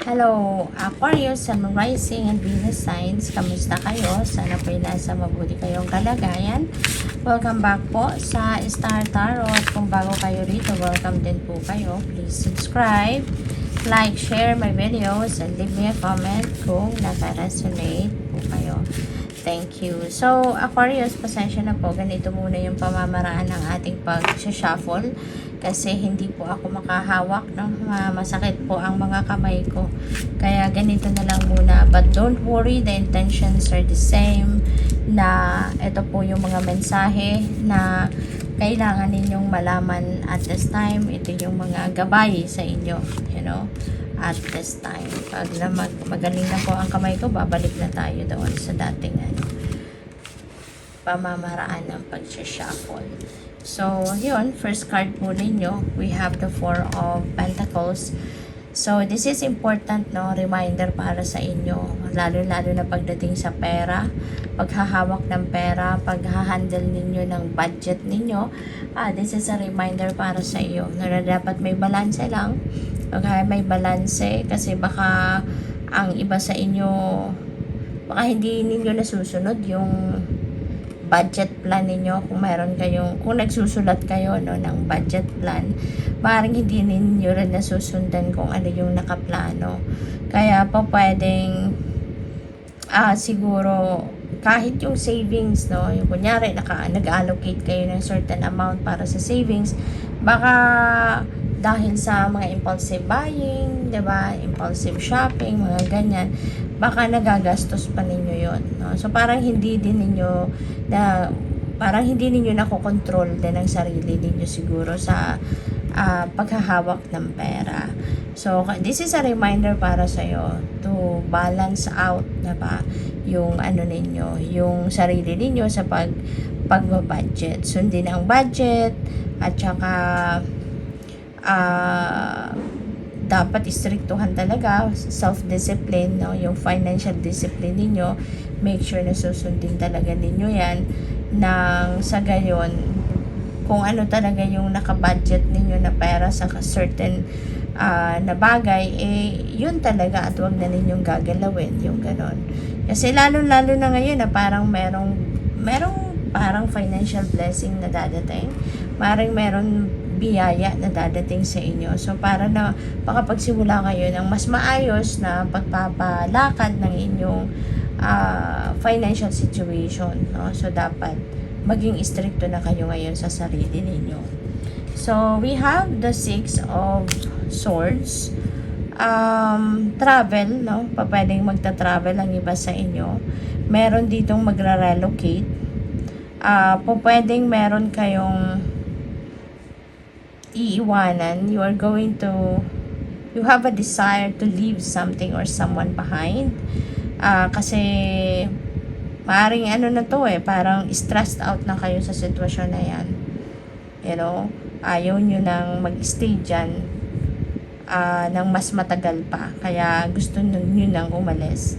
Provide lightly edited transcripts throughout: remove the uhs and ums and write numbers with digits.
Hello, Aquarius, Sun, Rising, and Venus signs. Kamusta kayo? Sana po nasa mabuti kayong kalagayan. Welcome back po sa Star Tarot. Kung bago kayo rito, welcome din po kayo. Please subscribe, like, share my videos, and leave me a comment kung naka-resonate po kayo. Thank you. So, Aquarius, pasensya na po. Ganito muna yung pamamaraan ng ating pag-shuffle. Kasi hindi po ako makahawak, no? Masakit po ang mga kamay ko. Kaya ganito na lang muna. But don't worry, the intentions are the same. Na ito po yung mga mensahe na kailangan ninyong malaman at this time. Ito yung mga gabay sa inyo, you know, at this time. Pag na magaling na po ang kamay ko, babalik na tayo doon sa dating pamamaraan ng pag-shuffle. So, yun, first card po ninyo, we have the Four of Pentacles. So, this is important, no? Reminder para sa inyo, lalo-lalo na pagdating sa pera, paghahawak ng pera, paghahandle ninyo ng budget ninyo. This is a reminder para sa iyo na dapat may balanse lang. Pag may balanse, kasi baka ang iba sa inyo, baka hindi ninyo nasusunod yung budget plan ninyo. Kung meron kayong, kung nagsusulat kayo, no, ng budget plan, maaaring hindi ninyo rin nasusundan kung ano yung nakaplano. Kaya po pwedeng siguro kahit yung savings, no, yung kunyari nag-allocate kayo ng certain amount para sa savings, baka dahil sa mga impulsive buying, 'di ba? Impulsive shopping, mga ganyan, baka nagagastos pa ninyo 'yon, no? So parang hindi ninyo nakokontrol din ang sarili ninyo siguro sa paghahawak ng pera. So this is a reminder para sa iyo to balance out, 'di ba? Yung ano ninyo, yung sarili ninyo sa pag-budget. Sundin ang budget at saka dapat istriktuhan talaga, self-discipline, no? Yung financial discipline ninyo, make sure na susundin talaga ninyo yan, nang sa gayon, kung ano talaga yung nakabudget ninyo na pera sa certain na bagay, yun talaga at wag na ninyong gagalawin, yung ganon. Kasi lalo-lalo na ngayon na parang merong parang financial blessing na dadating, merong biyaya na dadating sa inyo. So, para na makapagsimula kayo ng mas maayos na pagpapalakad ng inyong financial situation, no? So, dapat maging stricto na kayo ngayon sa sarili ninyo. So, we have the Six of Swords. Travel, no? Pwedeng magta-travel ang iba sa inyo. Meron ditong magra-relocate. Pwedeng meron kayong iiwanan, you have a desire to leave something or someone behind. Kasi maaaring parang stressed out na kayo sa sitwasyon na yan. You know, ayaw nyo nang mag-stay dyan ng mas matagal pa. Kaya gusto nyo nang umalis.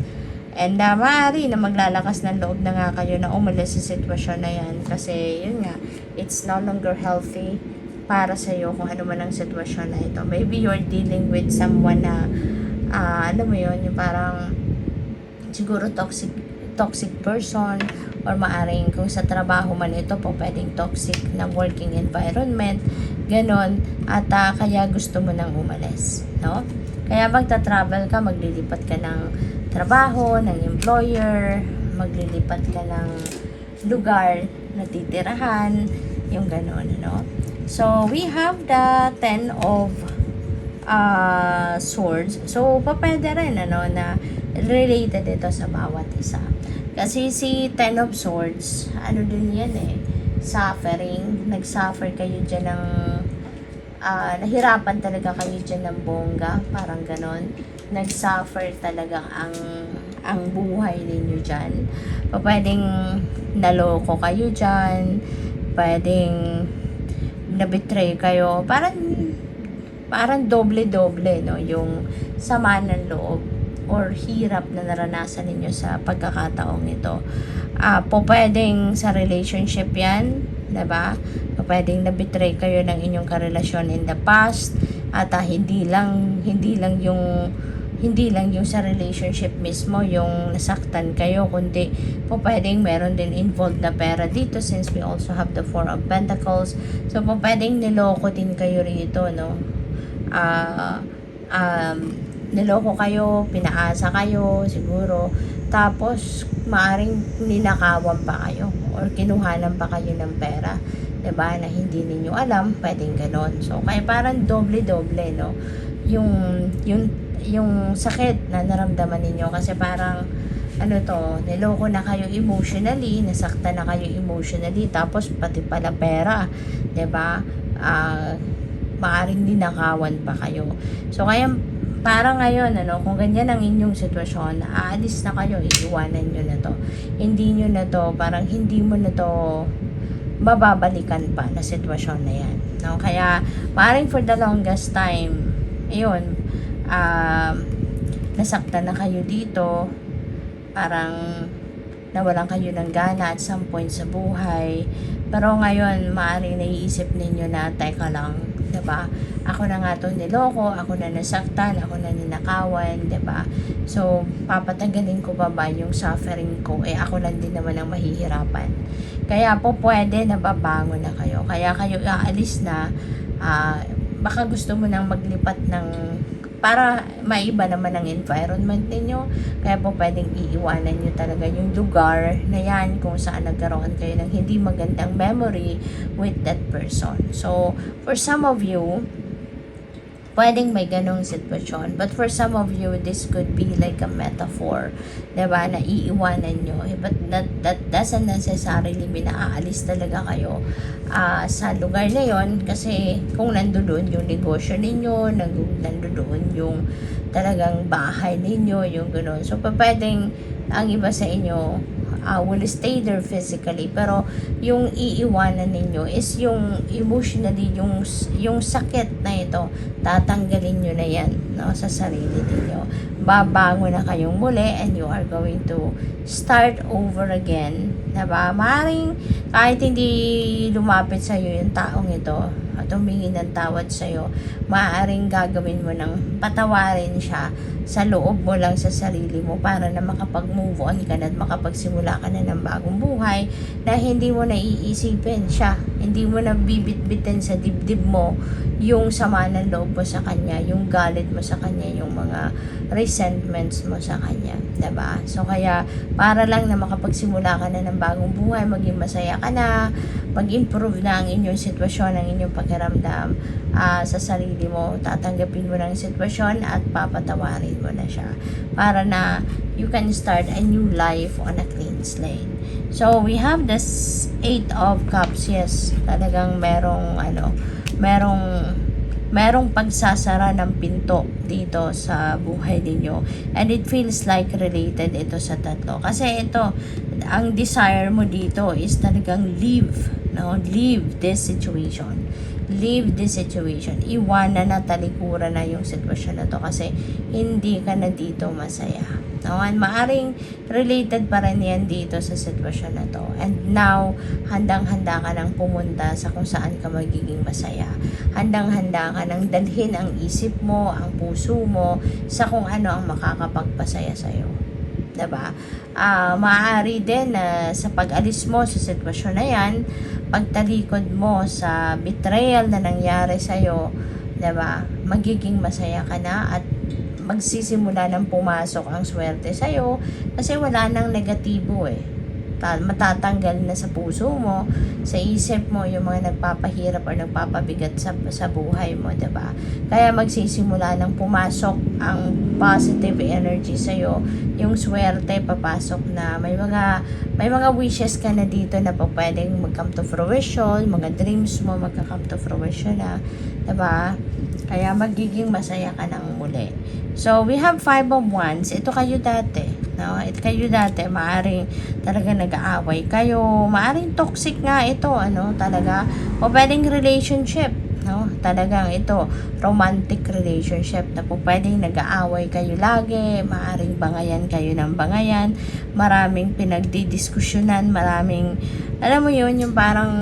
And maaari na maglalakas ng loob na nga kayo na umalis sa sitwasyon na yan. Kasi yun nga, it's no longer healthy para sa iyo kung ano man ang sitwasyon na ito. Maybe you're dealing with someone na alam mo yun, yung parang siguro toxic person, or maaring kung sa trabaho man ito po, pwedeng toxic na working environment, ganon, at kaya gusto mo nang umalis, no? Kaya magta-travel ka, maglilipat ka ng trabaho, ng employer, maglilipat ka ng lugar na titirahan, yung ganon, no? So, we have the Ten of Swords. So, pwede rin, na related ito sa bawat isa. Kasi si Ten of Swords, din yan suffering. Nag-suffer kayo dyan ng, nahirapan talaga kayo dyan ng bongga, parang ganon. Nag-suffer talaga ang buhay ninyo dyan. Pwedeng naloko kayo dyan, pwedeng na-betray kayo, parang doble-doble, no, yung sama ng loob or hirap na naranasan ninyo sa pagkakataong ito. Pwedeng sa relationship yan, diba? Pwedeng na-betray kayo ng inyong karelasyon in the past, at hindi lang yung hindi lang yung sa relationship mismo yung nasaktan kayo, kundi po pwedeng meron din involved na pera dito since we also have the Four of Pentacles. So po pwedeng niloko din kayo rito, no? Ah, niloko kayo, pinaasa kayo, siguro. Tapos, maaring ninakawan pa kayo or kinuhanan pa kayo ng pera. 'Di ba? Na hindi ninyo alam, pwedeng ganon. So, kaya parang doble-doble, no? Yung, yung sakit na naramdaman ninyo kasi parang ano to, niloko na kayo emotionally, nasaktan na kayo emotionally, tapos pati pala pera, 'di ba? Maaring ninakawan pa kayo. So kaya para ngayon, ano, kung ganyan ang inyong sitwasyon, aalis na kayo, iiwanan nyo na to. Hindi nyo na to, parang hindi mo na to mababalikan pa na sitwasyon na yan. No? Kaya, maaaring for the longest time, ayun, nasaktan na kayo dito, parang nawalan kayo ng gana at some point sa buhay. Pero ngayon, maaaring naiisip ninyo na, teka lang, 'di ba? Ako na nga 'tong niloko, ako na nasaktan, ako na ninakawan, 'di ba? So, papatagalin ko pa ba yung suffering ko? Eh, ako lang din naman ang mahihirapan. Kaya po pwede na babangon na kayo. Kaya kayo aalis na, baka gusto mo nang maglipat ng para maiba naman ang environment ninyo. Kaya po pwedeng iiwanan nyo talaga yung lugar na yan kung saan nagkaroon kayo ng hindi magandang memory with that person. So, for some of you, pwedeng may ganong sitwasyon. But for some of you, this could be like a metaphor. Diba? Na iiwanan nyo. But that doesn't necessarily mean na aalis talaga kayo sa lugar na yon. Kasi kung nandoon yung negosyo ninyo, nandoon yung talagang bahay ninyo, yung gano'n. So, pwedeng ang iba sa inyo will stay there physically, pero yung iiwanan ninyo is yung emotionally, yung sakit na ito, tatanggalin nyo na yan, no, sa sarili ninyo. Babango na kayong muli and you are going to start over again, diba? Maaaring kahit hindi lumapit sa'yo yung taong ito at humingi ng tawad sa'yo, maaaring gagawin mo ng patawarin siya sa loob mo lang sa sarili mo para na makapag-move on ka na at makapagsimula ka na ng bagong buhay na hindi mo na iisipin siya, hindi mo na bibit-bitin sa dibdib mo yung sama ng loob mo sa kanya, yung galit mo sa kanya, yung mga resentments mo sa kanya, diba? So kaya para lang na makapagsimula ka na ng bagong buhay, maging masaya ka na, mag-improve na ang inyong sitwasyon, ang inyong pakiramdam sa sarili mo, tatanggapin mo ng sitwasyon at papatawarin mo na siya para na you can start a new life on a clean slate. So we have this 8 of Cups. Yes, talagang merong pagsasara ng pinto dito sa buhay ninyo, and it feels like related ito sa tatlo kasi ito, ang desire mo dito is talagang leave this situation, iwanan na, talikuran na yung sitwasyon na to kasi hindi ka na dito masaya. And maaring related pa rin yan dito sa sitwasyon na to. And now, handang-handa ka nang pumunta sa kung saan ka magiging masaya. Handang-handa ka nang dalhin ang isip mo, ang puso mo, sa kung ano ang makakapagpasaya sa'yo. Diba? Maaari din na sa pag-alis mo sa sitwasyon na yan, pagtalikod mo sa betrayal na nangyari sa'yo, diba? Magiging masaya ka na at magsisimula ng pumasok ang swerte sa'yo kasi wala nang negatibo matatanggal na sa puso mo, sa isip mo yung mga nagpapahirap o nagpapabigat sa buhay mo, diba? Kaya magsisimula ng pumasok ang positive energy sa'yo, yung swerte papasok na, may mga wishes ka na dito na pwedeng mag-come to fruition, mga dreams mo magka-come to fruition na, diba? Kaya magiging masaya ka nang muli. So, we have 5 of Wands. Ito kayo dati. No? Ito kayo dati. Maaring talaga nag-aaway kayo. Maaring toxic nga ito. Talaga. O pwedeng relationship. No? Talagang ito. Romantic relationship. Na po pwedeng nag-aaway kayo lagi. Maaring bangayan kayo ng bangayan. Maraming pinagdidiskusyonan. Maraming, alam mo yun, yung parang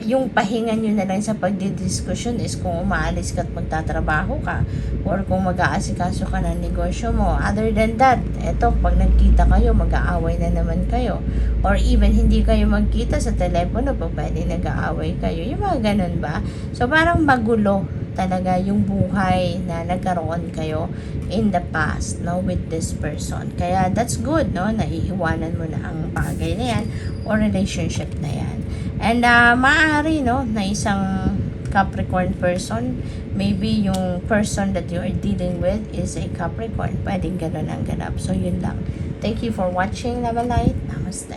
yung pahinga nyo na lang sa pagdidiskusyon is kung umaalis ka at magtatrabaho ka or kung mag-aasikaso ka ng negosyo mo. Other than that, eto, pag nagkita kayo, mag-aaway na naman kayo. Or even hindi kayo magkita sa telepono, pag pwede nag-aaway kayo. Yung mga ganun ba? So, parang magulo talaga yung buhay na nagkaroon kayo in the past, no, with this person. Kaya that's good, no, naiiwanan mo na ang bagay na yan or relationship na yan. And maaari, no, na isang Capricorn person, maybe yung person that you are dealing with is a Capricorn. Pwedeng ganun ang ganap. So, yun lang. Thank you for watching, Love and Light. Namaste.